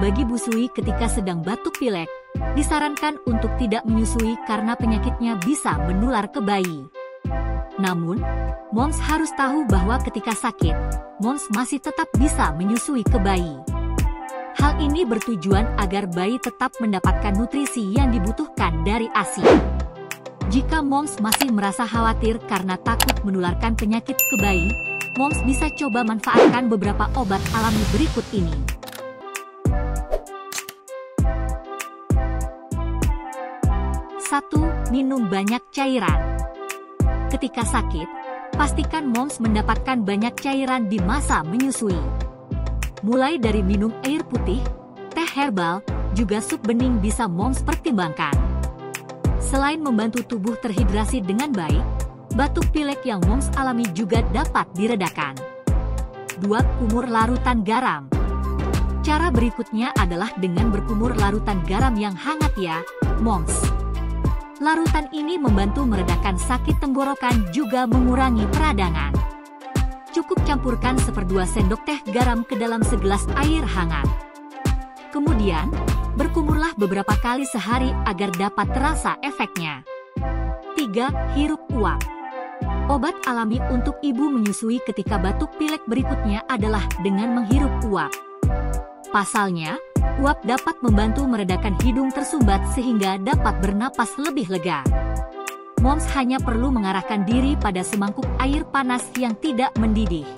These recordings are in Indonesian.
bagi busui ketika sedang batuk pilek, disarankan untuk tidak menyusui karena penyakitnya bisa menular ke bayi. Namun, moms harus tahu bahwa ketika sakit, moms masih tetap bisa menyusui ke bayi. Hal ini bertujuan agar bayi tetap mendapatkan nutrisi yang dibutuhkan dari ASI. Jika moms masih merasa khawatir karena takut menularkan penyakit ke bayi, moms bisa coba manfaatkan beberapa obat alami berikut ini. 1. Minum banyak cairan. Ketika sakit, pastikan moms mendapatkan banyak cairan di masa menyusui. Mulai dari minum air putih, teh herbal, juga sup bening bisa moms pertimbangkan. Selain membantu tubuh terhidrasi dengan baik, batuk pilek yang moms alami juga dapat diredakan. 2. Kumur larutan garam. Cara berikutnya adalah dengan berkumur larutan garam yang hangat ya, moms. Larutan ini membantu meredakan sakit tenggorokan juga mengurangi peradangan. Cukup campurkan 1/2 sendok teh garam ke dalam segelas air hangat. Kemudian, berkumurlah beberapa kali sehari agar dapat terasa efeknya. 3. Hirup uap. Obat alami untuk ibu menyusui ketika batuk pilek berikutnya adalah dengan menghirup uap. Pasalnya, uap dapat membantu meredakan hidung tersumbat sehingga dapat bernapas lebih lega. Moms hanya perlu mengarahkan diri pada semangkuk air panas yang tidak mendidih.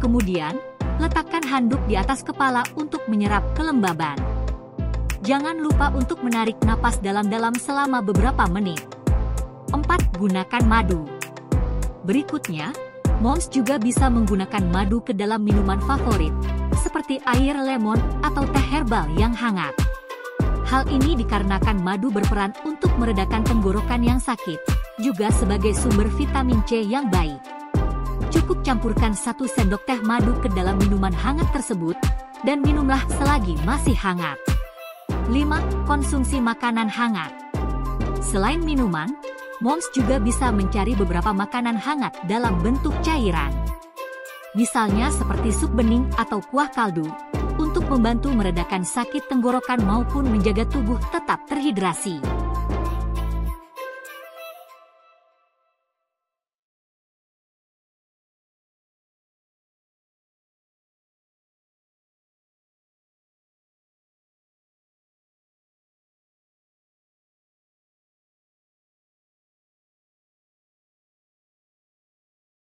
Kemudian, letakkan handuk di atas kepala untuk menyerap kelembaban. Jangan lupa untuk menarik napas dalam-dalam selama beberapa menit. 4. Gunakan madu. Berikutnya, moms juga bisa menggunakan madu ke dalam minuman favorit, seperti air lemon atau teh herbal yang hangat. Hal ini dikarenakan madu berperan untuk meredakan tenggorokan yang sakit, juga sebagai sumber vitamin C yang baik. Cukup campurkan 1 sendok teh madu ke dalam minuman hangat tersebut, dan minumlah selagi masih hangat. 5. Konsumsi makanan hangat. Selain minuman, moms juga bisa mencari beberapa makanan hangat dalam bentuk cairan. Misalnya seperti sup bening atau kuah kaldu, untuk membantu meredakan sakit tenggorokan maupun menjaga tubuh tetap terhidrasi.